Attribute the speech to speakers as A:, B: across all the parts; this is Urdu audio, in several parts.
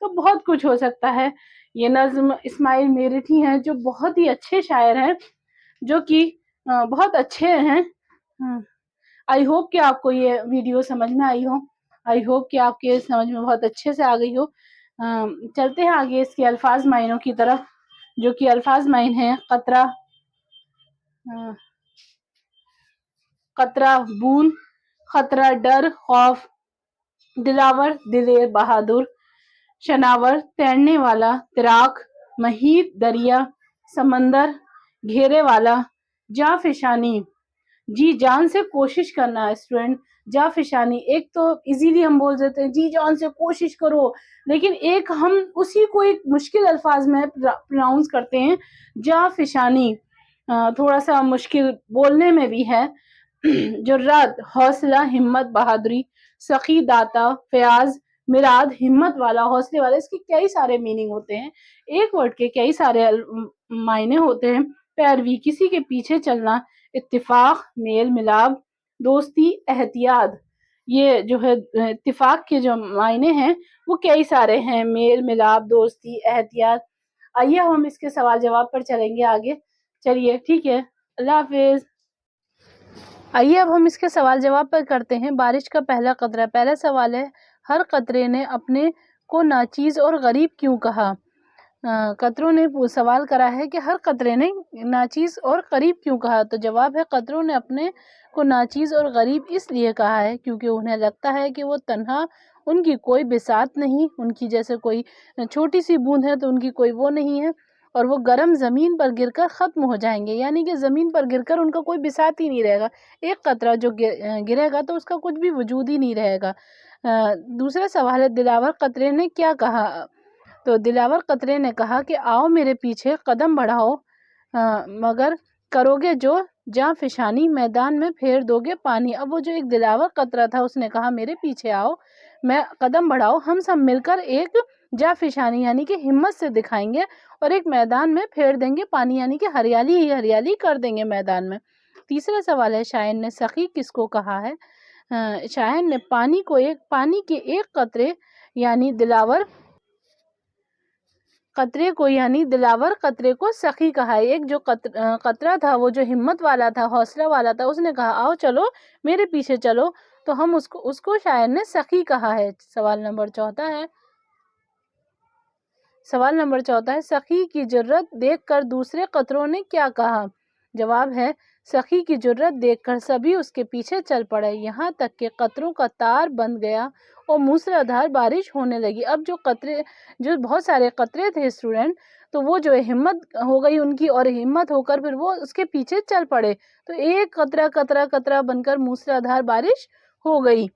A: تو بہت کچھ ہو سکتا ہے۔ یہ نظم اسماعیل میرٹھی ہیں جو بہت ہی اچھے شاعر ہیں، جو کہ بہت اچھے ہیں۔ آئی ہوپ کہ آپ کو یہ ویڈیو سمجھ میں آئی ہو، آئی ہوپ کہ آپ کے سمجھ میں بہت اچھے سے آ گئی ہو۔ چلتے ہیں آگے اس کے الفاظ معنوں کی طرف، جو کہ الفاظ معنی ہیں: قطرہ، قطرہ بوند، خطرہ ڈر خوف، دلاور دلیر بہادر، شناور تیرنے والا، تیراک محیط دریا سمندر گھیرے والا، جانفشانی جی جان سے کوشش کرنا۔ اسٹوڈینٹ جانفشانی ایک تو ایزیلی ہم بول دیتے ہیں جی جان سے کوشش کرو، لیکن ایک ہم اسی کو ایک مشکل الفاظ میں پروناؤنس کرتے ہیں جانفشانی، تھوڑا سا مشکل بولنے میں بھی ہے۔ جرات حوصلہ ہمت بہادری، سخی داتا فیاض مراد ہمت والا حوصلے والا۔ اس کے کئی سارے میننگ ہوتے ہیں، ایک ورڈ کے کئی سارے معنی ہوتے ہیں۔ پیروی کسی کے پیچھے چلنا، اتفاق میل ملاپ، دوستی احتیاط۔ یہ جو ہے اتفاق کے جو معنی ہیں وہ کئی سارے ہیں، میل ملاپ دوستی احتیاط۔ آئیے ہم اس کے سوال جواب پر چلیں گے آگے، چلیے ٹھیک ہے، اللہ حافظ۔ آئیے اب ہم اس کے سوال جواب پر کرتے ہیں۔ بارش کا پہلا قطرہ۔ پہلا سوال ہے، ہر قطرے نے اپنے کو ناچیز اور غریب کیوں کہا؟ قطروں نے سوال کرا ہے کہ ہر قطرے نے ناچیز اور غریب کیوں کہا؟ تو جواب ہے، قطروں نے اپنے کو ناچیز اور غریب اس لیے کہا ہے کیونکہ انہیں لگتا ہے کہ وہ تنہا، ان کی کوئی بساط نہیں، ان کی جیسے کوئی چھوٹی سی بوند ہے تو ان کی کوئی وہ نہیں ہے، اور وہ گرم زمین پر گر کر ختم ہو جائیں گے، یعنی کہ زمین پر گر کر ان کا کوئی بساط ہی نہیں رہے گا۔ ایک قطرہ جو گرے گا تو اس کا کچھ بھی وجود ہی نہیں رہے گا۔ دوسرا سوال ہے، دلاور قطرے نے کیا کہا؟ تو دلاور قطرے نے کہا کہ آؤ میرے پیچھے قدم بڑھاؤ، مگر کرو گے جو جانفشانی، میدان میں پھیر دو گے پانی۔ اب وہ جو ایک دلاور قطرہ تھا اس نے کہا میرے پیچھے آؤ، میں قدم بڑھاؤ، ہم سب مل کر ایک جانفشانی یعنی کہ ہمت سے دکھائیں گے اور ایک میدان میں پھیر دیں گے پانی، یعنی کہ ہریالی ہی ہریالی کر دیں گے میدان میں۔ تیسرا سوال ہے، شاعر نے سخی کس کو کہا ہے؟ شاعر نے پانی کے ایک قطرے یعنی دلاور قطرے کو سخی کہا ہے۔ ایک جو قطرہ تھا وہ جو ہمت والا تھا، حوصلہ والا تھا، اس نے کہا آؤ چلو میرے پیچھے چلو، تو ہم اس کو شاعر نے سخی کہا ہے۔ سوال نمبر چوتھا ہے، سخی کی جرات دیکھ کر دوسرے قطروں نے کیا کہا؟ جواب ہے، سخی کی جرات دیکھ کر سبھی اس کے پیچھے چل پڑے، یہاں تک کہ قطروں کا تار بند گیا اور موسلادھار بارش ہونے لگی۔ اب جو بہت سارے قطرے تھے اسٹوڈنٹ، تو وہ جو ہمت ہو گئی ان کی، اور ہمت ہو کر پھر وہ اس کے پیچھے چل پڑے، تو ایک قطرہ بن کر موسلادھار بارش ہو گئی۔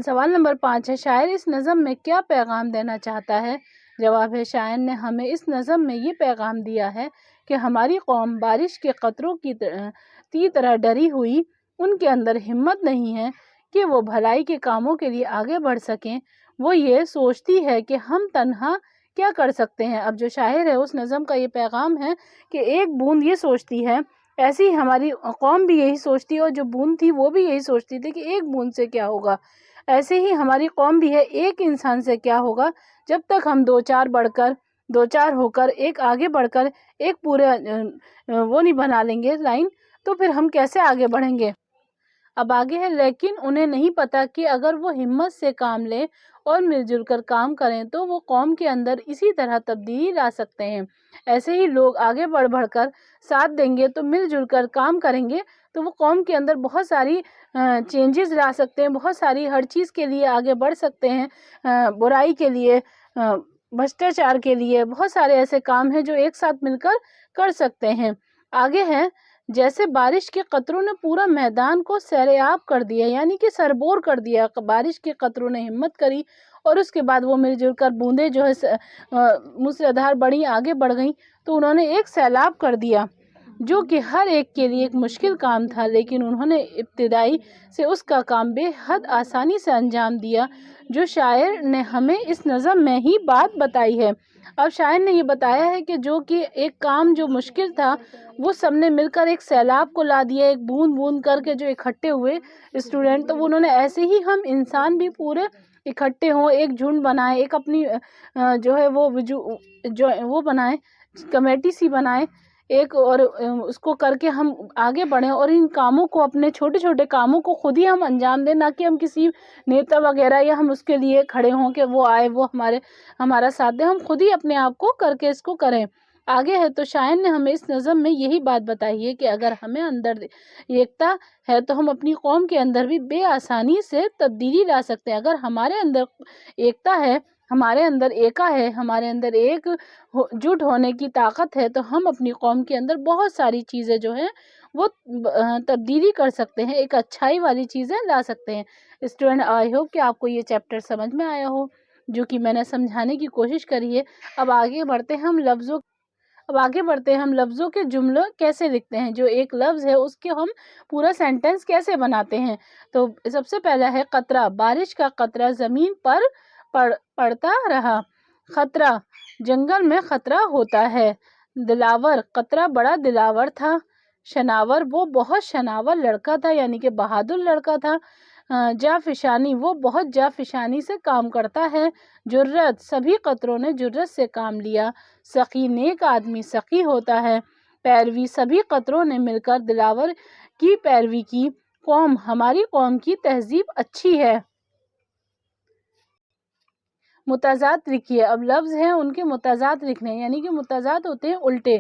A: سوال نمبر 5 ہے، شاعر اس نظم میں کیا پیغام دینا چاہتا ہے؟ جواب ہے، شاعر نے ہمیں اس نظم میں یہ پیغام دیا ہے کہ ہماری قوم بارش کے قطروں کی طرح ڈری ہوئی، ان کے اندر ہمت نہیں ہے کہ وہ بھلائی کے کاموں کے لیے آگے بڑھ سکیں، وہ یہ سوچتی ہے کہ ہم تنہا کیا کر سکتے ہیں۔ اب جو شاعر ہے اس نظم کا یہ پیغام ہے کہ ایک بوند یہ سوچتی ہے، ایسی ہی ہماری قوم بھی یہی سوچتی ہے، اور جو بوند تھی وہ بھی یہی سوچتی تھی کہ ایک بوند سے کیا ہوگا، ایسے ہی ہماری قوم بھی ہے، ایک انسان سے کیا ہوگا، جب تک ہم دو چار ہو کر ایک آگے بڑھ کر ایک پورے وہ نہیں بنا لیں گے لائن، تو پھر ہم کیسے آگے بڑھیں گے۔ اب آگے ہے، لیکن انہیں نہیں پتا کہ اگر وہ ہمت سے کام لیں اور مل جل کر کام کریں تو وہ قوم کے اندر اسی طرح تبدیلی لا سکتے ہیں۔ ایسے ہی لوگ آگے بڑھ کر ساتھ دیں گے تو مل جل کر کام کریں گے تو وہ قوم کے اندر بہت ساری چینجز لا سکتے ہیں، بہت ساری ہر چیز کے لیے آگے بڑھ سکتے ہیں، برائی کے لیے، بھرشٹاچار کے لیے، بہت سارے ایسے کام ہیں جو ایک ساتھ مل کر سکتے ہیں۔ آگے ہے، جیسے بارش کے قطروں نے پورا میدان کو سیراب کر دیا، یعنی کہ سربور کر دیا، بارش کے قطروں نے ہمت کری اور اس کے بعد وہ مل جل کر بوندیں جو ہے موسلادھار بڑی آگے بڑھ گئیں تو انہوں نے ایک سیلاب کر دیا، جو کہ ہر ایک کے لیے ایک مشکل کام تھا، لیکن انہوں نے ابتدائی سے اس کا کام بے حد آسانی سے انجام دیا، جو شاعر نے ہمیں اس نظم میں ہی بات بتائی ہے۔ اب شاعر نے یہ بتایا ہے کہ جو کہ ایک کام جو مشکل تھا وہ سب نے مل کر ایک سیلاب کو لا دیا، ایک بوند بوند کر کے جو اکٹھے ہوئے اسٹوڈنٹ، تو انہوں نے ایسے ہی ہم انسان بھی پورے اکٹھے ہوں، ایک جھنڈ بنائیں، ایک اپنی جو ہے وہ بنائیں، کمیٹی سی بنائیں ایک، اور اس کو کر کے ہم آگے بڑھیں، اور ان کاموں کو، اپنے چھوٹے چھوٹے کاموں کو خود ہی ہم انجام دیں، نہ کہ ہم کسی نیتا وغیرہ یا ہم اس کے لیے کھڑے ہوں کہ وہ آئے، وہ ہمارا ساتھ دے. ہم خود ہی اپنے آپ کو کر کے اس کو کریں. آگے ہے تو شاعر نے ہمیں اس نظم میں یہی بات بتائی ہے کہ اگر ہمیں اندر ایکتا ہے تو ہم اپنی قوم کے اندر بھی بے آسانی سے تبدیلی لا سکتے ہیں. اگر ہمارے اندر ایکتا ہے، ہمارے اندر ایکا ہے، ہمارے اندر ایک جٹ ہونے کی طاقت ہے، تو ہم اپنی قوم کے اندر بہت ساری چیزیں جو ہیں وہ تبدیلی کر سکتے ہیں، ایک اچھائی والی چیزیں لا سکتے ہیں. اسٹوڈنٹ، آئی ہوپ کہ آپ کو یہ چیپٹر سمجھ میں آیا ہو، جو کہ میں نے سمجھانے کی کوشش کری ہے. اب آگے بڑھتے ہیں ہم لفظوں کے جملے کیسے لکھتے ہیں. جو ایک لفظ ہے اس کے ہم پورا سینٹنس کیسے بناتے ہیں. تو سب سے پہلا ہے قطرہ. بارش کا قطرہ زمین پر پڑتا رہا. خطرہ، جنگل میں خطرہ ہوتا ہے. دلاور، قطرہ بڑا دلاور تھا. شناور، وہ بہت شناور لڑکا تھا، یعنی کہ بہادر لڑکا تھا. جافشانی، وہ بہت جافشانی سے کام کرتا ہے. جرت، سبھی قطروں نے جرت سے کام لیا. سخی، نیک آدمی سخی ہوتا ہے. پیروی، سبھی قطروں نے مل کر دلاور کی پیروی کی. قوم، ہماری قوم کی تہذیب اچھی ہے. متضاد لکھیے. اب لفظ ہیں ان کے متضاد لکھنے، یعنی کہ متضاد ہوتے ہیں الٹے.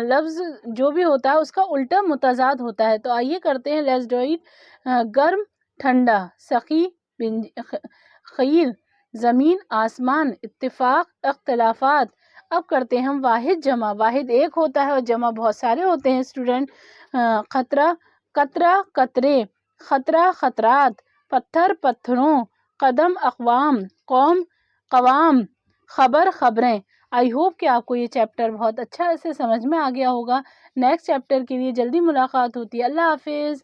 A: لفظ جو بھی ہوتا ہے اس کا الٹا متضاد ہوتا ہے. تو آئیے کرتے ہیں لیٹس ڈو اٹ. گرم، ٹھنڈا. سخی، خیل. زمین، آسمان. اتفاق، اختلافات. اب کرتے ہیں ہم واحد جمع. واحد ایک ہوتا ہے اور جمع بہت سارے ہوتے ہیں اسٹوڈنٹ. خطرہ، قطرہ قطرے. خطرہ خطرات. پتھر پتھروں. قدم اقوام. قوم قوام. خبر خبریں. آئی ہوپ کہ آپ کو یہ چیپٹر بہت اچھا سے سمجھ میں آ گیا ہوگا. نیکسٹ چیپٹر کے لیے جلدی ملاقات ہوتی ہے. اللہ حافظ.